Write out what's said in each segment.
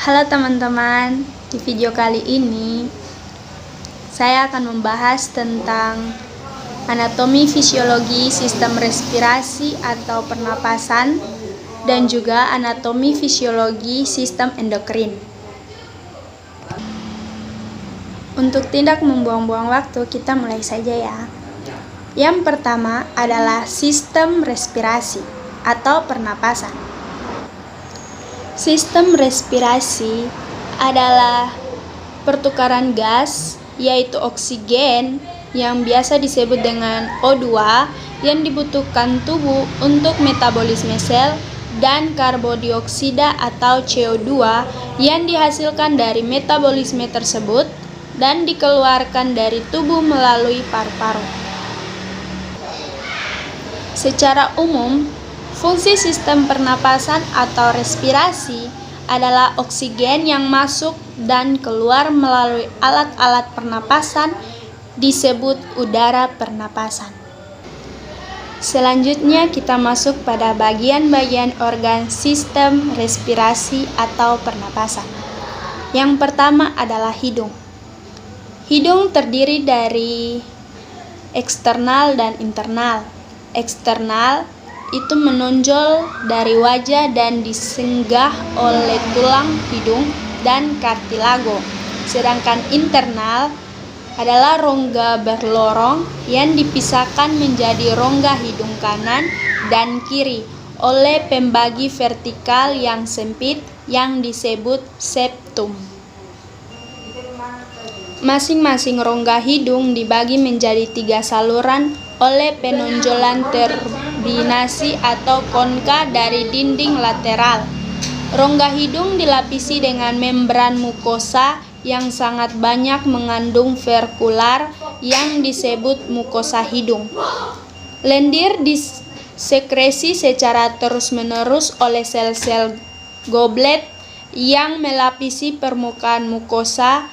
Halo teman-teman, di video kali ini saya akan membahas tentang anatomi fisiologi sistem respirasi atau pernapasan dan juga anatomi fisiologi sistem endokrin. Untuk tidak membuang-buang waktu, kita mulai saja ya. Yang pertama adalah sistem respirasi atau pernapasan. Sistem respirasi adalah pertukaran gas, yaitu oksigen yang biasa disebut dengan O2 yang dibutuhkan tubuh untuk metabolisme sel, dan karbondioksida atau CO2 yang dihasilkan dari metabolisme tersebut dan dikeluarkan dari tubuh melalui paru-paru. Secara umum, fungsi sistem pernapasan atau respirasi adalah oksigen yang masuk dan keluar melalui alat-alat pernapasan disebut udara pernapasan. Selanjutnya kita masuk pada bagian-bagian organ sistem respirasi atau pernapasan. Yang pertama adalah hidung. Hidung terdiri dari eksternal dan internal. Eksternal itu menonjol dari wajah dan disenggah oleh tulang hidung dan kartilago. Sedangkan internal adalah rongga berlorong yang dipisahkan menjadi rongga hidung kanan dan kiri oleh pembagi vertikal yang sempit yang disebut septum. Masing-masing rongga hidung dibagi menjadi 3 saluran oleh penonjolan turbinasi atau konka dari dinding lateral. Rongga hidung dilapisi dengan membran mukosa yang sangat banyak mengandung verkular yang disebut mukosa hidung. Lendir disekresi secara terus-menerus oleh sel-sel goblet yang melapisi permukaan mukosa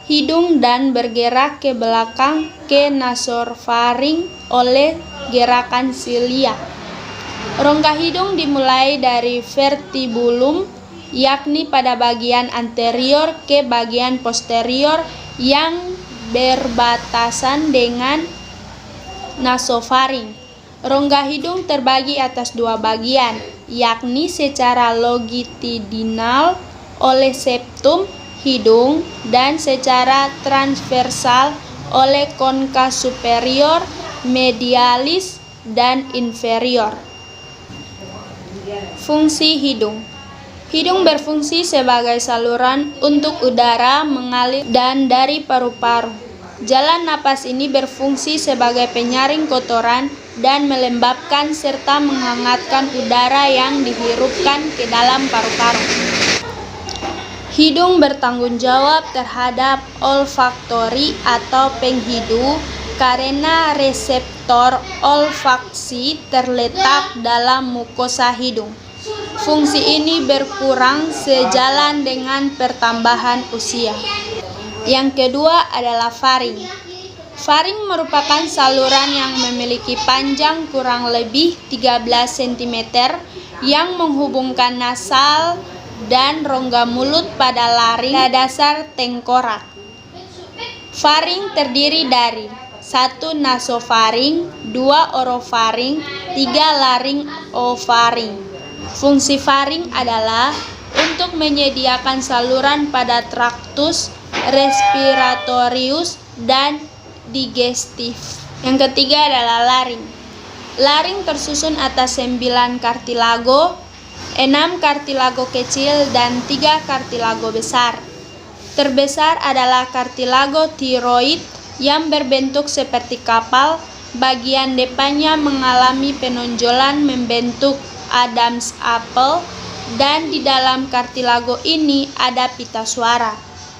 hidung dan bergerak ke belakang ke nasofaring oleh gerakan silia. Rongga hidung dimulai dari vertibulum, yakni pada bagian anterior ke bagian posterior yang berbatasan dengan nasofaring. Rongga hidung terbagi atas 2 bagian, yakni secara longitudinal oleh septum hidung dan secara transversal oleh konka superior, medialis, dan inferior. Fungsi hidung. Hidung berfungsi sebagai saluran untuk udara mengalir dan dari paru-paru. Jalan napas ini berfungsi sebagai penyaring kotoran dan melembabkan serta menghangatkan udara yang dihirupkan ke dalam paru-paru. Hidung bertanggung jawab terhadap olfaktori atau penghidu karena reseptor olfaksi terletak dalam mukosa hidung. Fungsi ini berkurang sejalan dengan pertambahan usia. Yang kedua adalah faring. Faring merupakan saluran yang memiliki panjang kurang lebih 13 cm yang menghubungkan nasal dan rongga mulut pada laring pada dasar tengkorak. Faring terdiri dari 1 nasofaring, 2 orofaring, 3 laringofaring. Fungsi faring adalah untuk menyediakan saluran pada traktus respiratorius dan digestif. Yang ketiga adalah laring. Laring tersusun atas 9 kartilago, 6 kartilago kecil dan 3 kartilago besar. Terbesar adalah kartilago tiroid yang berbentuk seperti kapal. Bagian depannya mengalami penonjolan membentuk Adam's apple dan di dalam kartilago ini ada pita suara.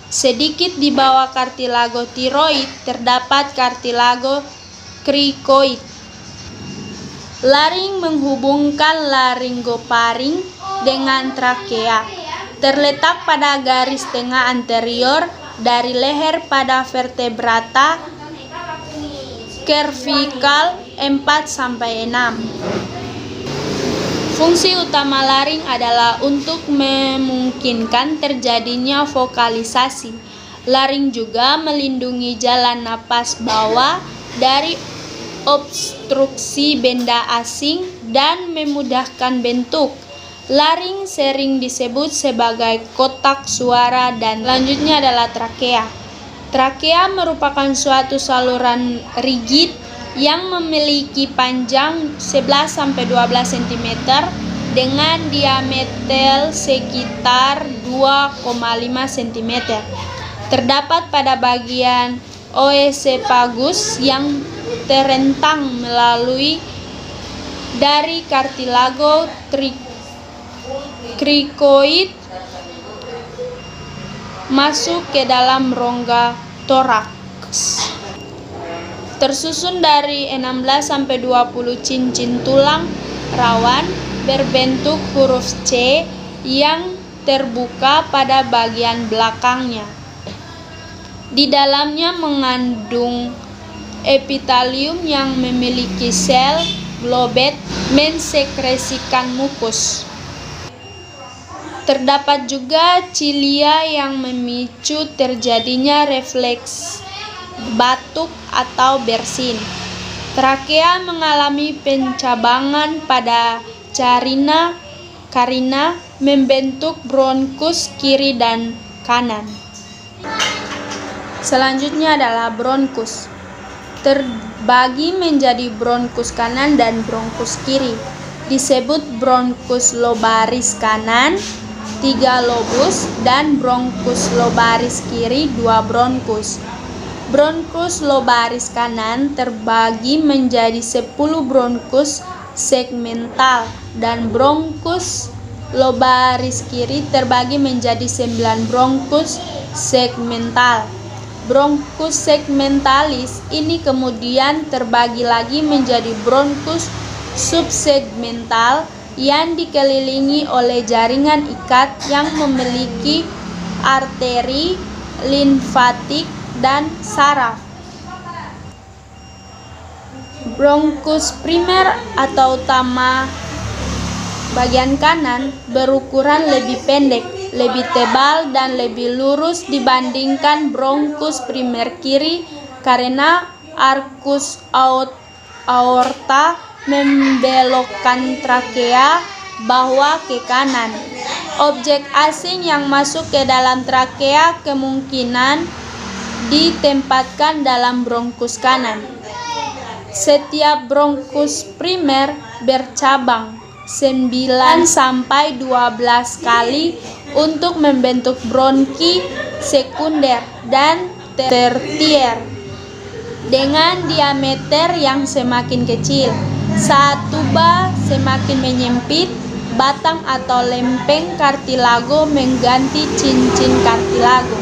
Sedikit di bawah kartilago tiroid terdapat kartilago krikoid. Laring menghubungkan laryngofaring dengan trakea. Terletak pada garis tengah anterior dari leher pada vertebrata cervical 4-6. Fungsi utama laring adalah untuk memungkinkan terjadinya vokalisasi. Laring juga melindungi jalan napas bawah dari obstruksi benda asing dan memudahkan bentuk. Laring sering disebut sebagai kotak suara dan selanjutnya adalah trakea. Trakea merupakan suatu saluran rigid yang memiliki panjang 11-12 cm dengan diameter sekitar 2,5 cm. Terdapat pada bagian oesophagus yang terentang melalui dari kartilago krikoid masuk ke dalam rongga toraks. Tersusun dari 16-20 cincin tulang rawan berbentuk huruf C yang terbuka pada bagian belakangnya. Di dalamnya mengandung epitelium yang memiliki sel globet mensekresikan mukus. Terdapat juga cilia yang memicu terjadinya refleks batuk atau bersin. Trakea mengalami pencabangan pada karina membentuk bronkus kiri dan kanan. Selanjutnya adalah bronkus. Terbagi menjadi bronkus kanan dan bronkus kiri. Disebut bronkus lobaris kanan 3 lobus dan bronkus lobaris kiri 2 bronkus. Bronkus lobaris kanan terbagi menjadi 10 bronkus segmental dan bronkus lobaris kiri terbagi menjadi 9 bronkus segmental. Bronkus segmentalis ini kemudian terbagi lagi menjadi bronkus subsegmental yang dikelilingi oleh jaringan ikat yang memiliki arteri limfatik dan saraf. Bronkus primer atau utama bagian kanan berukuran lebih pendek, lebih tebal dan lebih lurus dibandingkan bronkus primer kiri karena arkus aorta membelokkan trakea bawah ke kanan. Objek asing yang masuk ke dalam trakea kemungkinan ditempatkan dalam bronkus kanan. Setiap bronkus primer bercabang 9-12 kali untuk membentuk bronki sekunder dan tertier dengan diameter yang semakin kecil. Saat tuba semakin menyempit, batang atau lempeng kartilago mengganti cincin kartilago.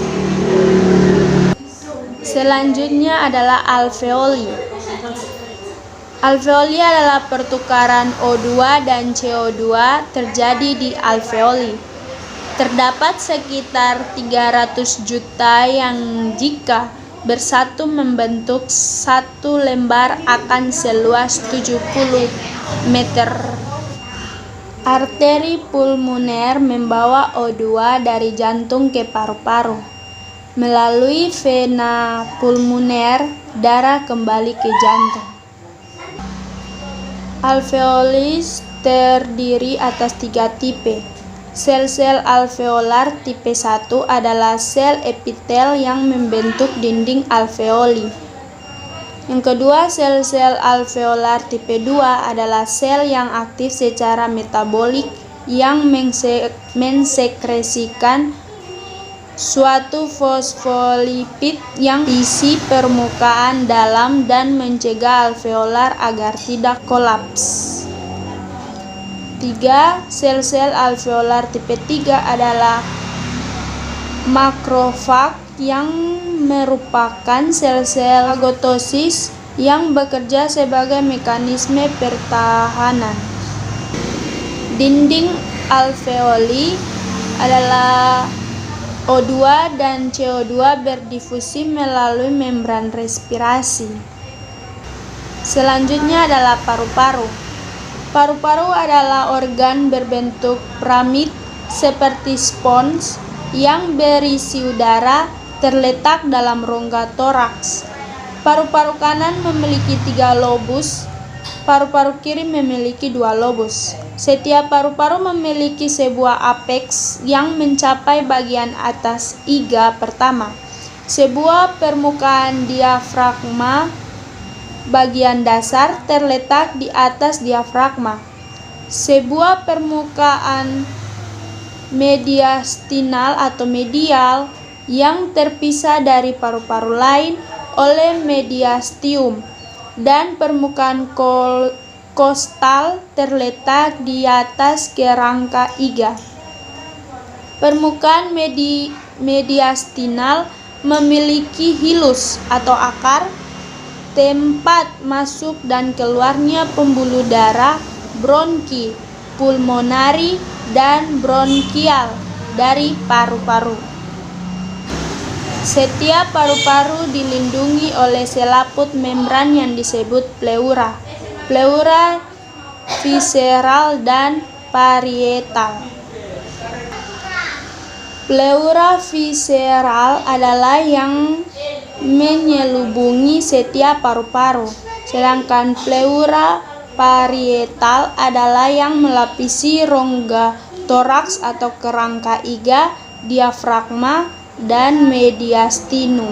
Selanjutnya adalah alveoli. Alveoli adalah pertukaran O2 dan CO2 terjadi di alveoli. Terdapat sekitar 300 juta yang jika bersatu membentuk satu lembar akan seluas 70 meter. Arteri pulmoner membawa O2 dari jantung ke paru-paru. Melalui vena pulmoner, darah kembali ke jantung. Alveoli terdiri atas 3 tipe. Sel-sel alveolar tipe 1 adalah sel epitel yang membentuk dinding alveoli. Yang kedua, sel-sel alveolar tipe 2 adalah sel yang aktif secara metabolik yang mensekresikan suatu fosfolipid yang isi permukaan dalam dan mencegah alveolar agar tidak kolaps. 3. Sel-sel alveolar tipe 3 adalah makrofag yang merupakan sel-sel fagotosis yang bekerja sebagai mekanisme pertahanan. Dinding alveoli adalah O2 dan CO2 berdifusi melalui membran respirasi. Selanjutnya adalah paru-paru. Paru-paru adalah organ berbentuk piramid seperti spons yang berisi udara terletak dalam rongga toraks. Paru-paru kanan memiliki 3 lobus, paru-paru kiri memiliki 2 lobus. Setiap paru-paru memiliki sebuah apeks yang mencapai bagian atas iga pertama. Sebuah permukaan diafragma bagian dasar terletak di atas diafragma. Sebuah permukaan mediastinal atau medial yang terpisah dari paru-paru lain oleh mediastinum, dan permukaan kostal terletak di atas kerangka iga. Permukaan mediastinal memiliki hilus atau akar, tempat masuk dan keluarnya pembuluh darah, bronki, pulmonari, dan bronkial dari paru-paru. Setiap paru-paru dilindungi oleh selaput membran yang disebut pleura, pleura visceral dan parietal. Pleura visceral adalah yang menyelubungi setiap paru-paru, sedangkan pleura parietal adalah yang melapisi rongga toraks atau kerangka iga, diafragma, dan mediastinum.